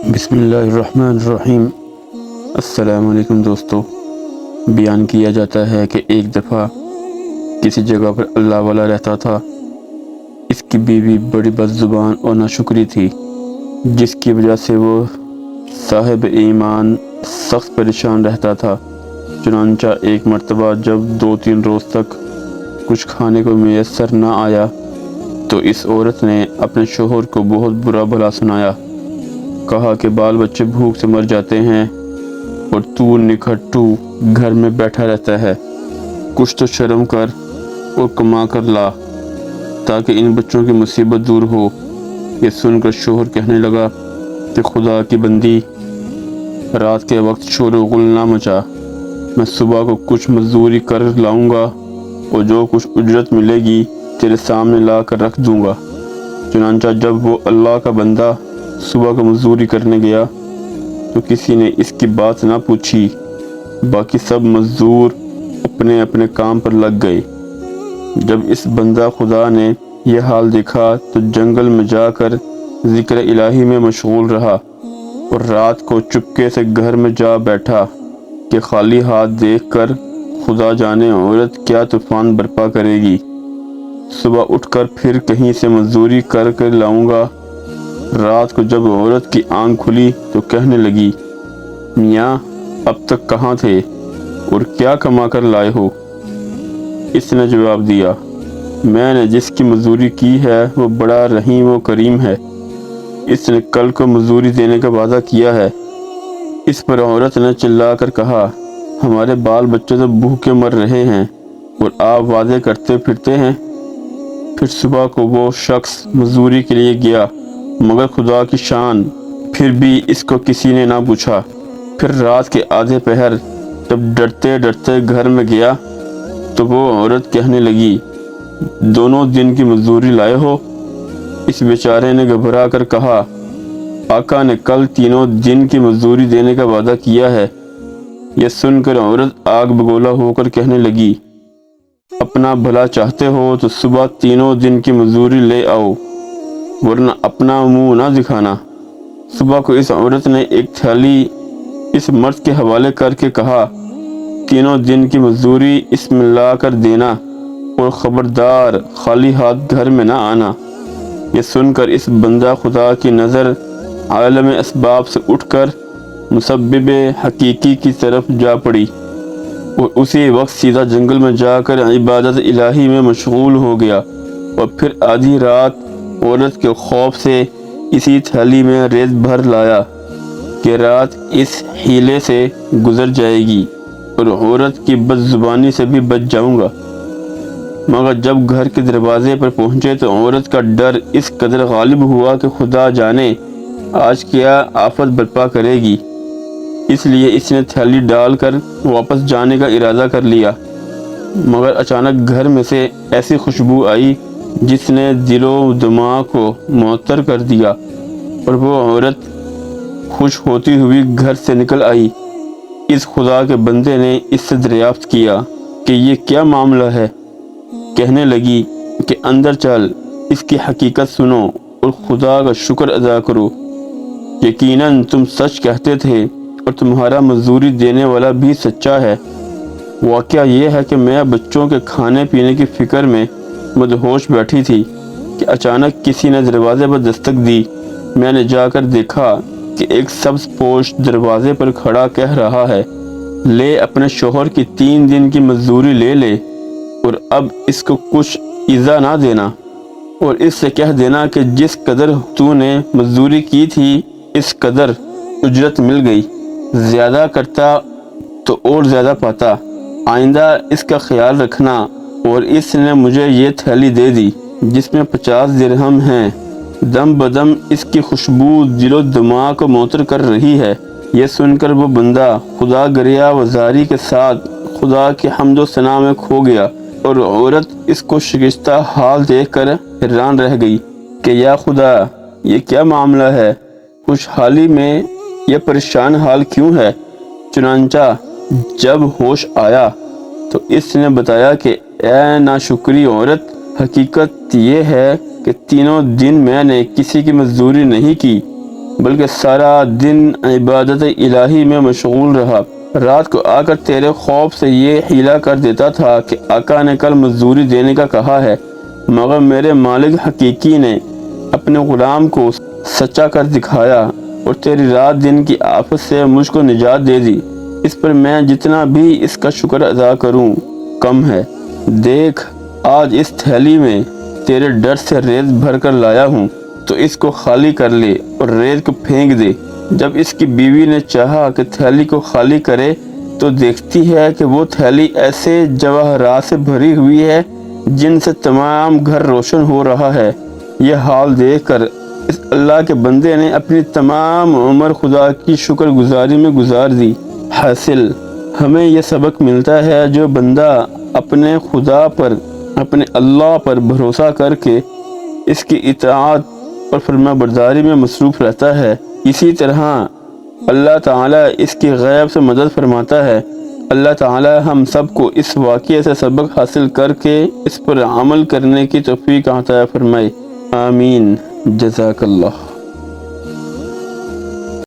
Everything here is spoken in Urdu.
بسم اللہ الرحمن الرحیم۔ السلام علیکم دوستو۔ بیان کیا جاتا ہے کہ ایک دفعہ کسی جگہ پر اللہ والا رہتا تھا۔ اس کی بیوی بڑی بد زبان اور ناشکری تھی، جس کی وجہ سے وہ صاحب ایمان سخت پریشان رہتا تھا۔ چنانچہ ایک مرتبہ جب 2-3 روز تک کچھ کھانے کو میسر نہ آیا تو اس عورت نے اپنے شوہر کو بہت برا بھلا سنایا۔ کہا کہ بال بچے بھوک سے مر جاتے ہیں اور تو نکھٹو گھر میں بیٹھا رہتا ہے، کچھ تو شرم کر اور کما کر لا تاکہ ان بچوں کی مصیبت دور ہو۔ یہ سن کر شوہر کہنے لگا کہ خدا کی بندی، رات کے وقت شور و غل نہ مچا، میں صبح کو کچھ مزدوری کر لاؤں گا اور جو کچھ اجرت ملے گی تیرے سامنے لا کر رکھ دوں گا۔ چنانچہ جب وہ اللہ کا بندہ صبح کو مزدوری کرنے گیا تو کسی نے اس کی بات نہ پوچھی، باقی سب مزدور اپنے اپنے کام پر لگ گئے۔ جب اس بندہ خدا نے یہ حال دیکھا تو جنگل میں جا کر ذکر الہی میں مشغول رہا اور رات کو چپکے سے گھر میں جا بیٹھا کہ خالی ہاتھ دیکھ کر خدا جانے عورت کیا طوفان برپا کرے گی۔ صبح اٹھ کر پھر کہیں سے مزدوری کر کے لاؤں گا۔ رات کو جب عورت کی آنکھ کھلی تو کہنے لگی، میاں اب تک کہاں تھے اور کیا کما کر لائے ہو؟ اس نے جواب دیا، میں نے جس کی مزدوری کی ہے وہ بڑا رحیم و کریم ہے، اس نے کل کو مزدوری دینے کا وعدہ کیا ہے۔ اس پر عورت نے چلا کر کہا، ہمارے بال بچے تو بھوکے مر رہے ہیں اور آپ وعدے کرتے پھرتے ہیں۔ پھر صبح کو وہ شخص مزدوری کے لیے گیا، مگر خدا کی شان پھر بھی اس کو کسی نے نہ پوچھا۔ پھر رات کے آدھے پہر جب ڈرتے ڈرتے گھر میں گیا تو وہ عورت کہنے لگی، دونوں دن کی مزدوری لائے ہو؟ اس بیچارے نے گھبرا کر کہا، آقا نے کل تینوں دن کی مزدوری دینے کا وعدہ کیا ہے۔ یہ سن کر عورت آگ بگولا ہو کر کہنے لگی، اپنا بھلا چاہتے ہو تو صبح تینوں دن کی مزدوری لے آؤ، ورنہ اپنا منہ نہ دکھانا۔ صبح کو اس عورت نے ایک تھیلی اس مرد کے حوالے کر کے کہا، تینوں دن کی مزدوری اس میں لا کر دینا اور خبردار خالی ہاتھ گھر میں نہ آنا۔ یہ سن کر اس بندہ خدا کی نظر عالم اسباب سے اٹھ کر مسبب حقیقی کی طرف جا پڑی اور اسی وقت سیدھا جنگل میں جا کر عبادت الہی میں مشغول ہو گیا، اور پھر آدھی رات عورت کے خوف سے اسی تھیلی میں ریت بھر لایا کہ رات اس حیلے سے گزر جائے گی اور عورت کی بد زبانی سے بھی بچ جاؤں گا۔ مگر جب گھر کے دروازے پر پہنچے تو عورت کا ڈر اس قدر غالب ہوا کہ خدا جانے آج کیا آفت برپا کرے گی، اس لیے اس نے تھیلی ڈال کر واپس جانے کا ارادہ کر لیا۔ مگر اچانک گھر میں سے ایسی خوشبو آئی جس نے دل و دماغ کو معطر کر دیا، اور وہ عورت خوش ہوتی ہوئی گھر سے نکل آئی۔ اس خدا کے بندے نے اس سے دریافت کیا کہ یہ کیا معاملہ ہے۔ کہنے لگی کہ اندر چل، اس کی حقیقت سنو اور خدا کا شکر ادا کرو۔ یقیناً تم سچ کہتے تھے اور تمہارا مزدوری دینے والا بھی سچا ہے۔ واقعہ یہ ہے کہ میں بچوں کے کھانے پینے کی فکر میں مدہوش بیٹھی تھی کہ اچانک کسی نے دروازے پر دستک دی۔ میں نے جا کر دیکھا کہ ایک سبز پوش دروازے پر کھڑا کہہ رہا ہے، لے اپنے شوہر کی 3 دن کی مزدوری لے لے اور اب اس کو کچھ ایذا نہ دینا، اور اس سے کہہ دینا کہ جس قدر تو نے مزدوری کی تھی اس قدر اجرت مل گئی، زیادہ کرتا تو اور زیادہ پاتا، آئندہ اس کا خیال رکھنا۔ اور اس نے مجھے یہ تھیلی دے دی جس میں 50 درہم ہیں۔ دم بدم اس کی خوشبو دل و دماغ کو معطر کر رہی ہے۔ یہ سن کر وہ بندہ خدا گریہ وزاری کے ساتھ خدا کی حمد و ثنا میں کھو گیا، اور عورت اس کو شکستہ حال دیکھ کر حیران رہ گئی کہ یا خدا، یہ کیا معاملہ ہے، خوشحالی میں یہ پریشان حال کیوں ہے؟ چنانچہ جب ہوش آیا تو اس نے بتایا کہ اے ناشکری عورت، حقیقت یہ ہے کہ تینوں دن میں نے کسی کی مزدوری نہیں کی بلکہ سارا دن عبادت الہی میں مشغول رہا۔ رات کو آ کر تیرے خوف سے یہ حیلہ کر دیتا تھا کہ آقا نے کل مزدوری دینے کا کہا ہے، مگر میرے مالک حقیقی نے اپنے غلام کو سچا کر دکھایا اور تیری رات دن کی آفت سے مجھ کو نجات دے دی۔ اس پر میں جتنا بھی اس کا شکر ادا کروں کم ہے۔ دیکھ، آج اس تھیلی میں تیرے ڈر سے ریت بھر کر لایا ہوں، تو اس کو خالی کر لے اور ریت کو پھینک دے۔ جب اس کی بیوی نے چاہا کہ تھیلی کو خالی کرے تو دیکھتی ہے کہ وہ تھیلی ایسے جواہرات سے بھری ہوئی ہے جن سے تمام گھر روشن ہو رہا ہے۔ یہ حال دیکھ کر اس اللہ کے بندے نے اپنی تمام عمر خدا کی شکر گزاری میں گزار دی۔ حاصل ہمیں یہ سبق ملتا ہے، جو بندہ اپنے خدا پر، اپنے اللہ پر بھروسہ کر کے اس کی اطاعت اور فرما برداری میں مصروف رہتا ہے، اسی طرح اللہ تعالیٰ اس کی غیب سے مدد فرماتا ہے۔ اللہ تعالیٰ ہم سب کو اس واقعے سے سبق حاصل کر کے اس پر عمل کرنے کی توفیق عطا فرمائے۔ آمین۔ جزاک اللہ۔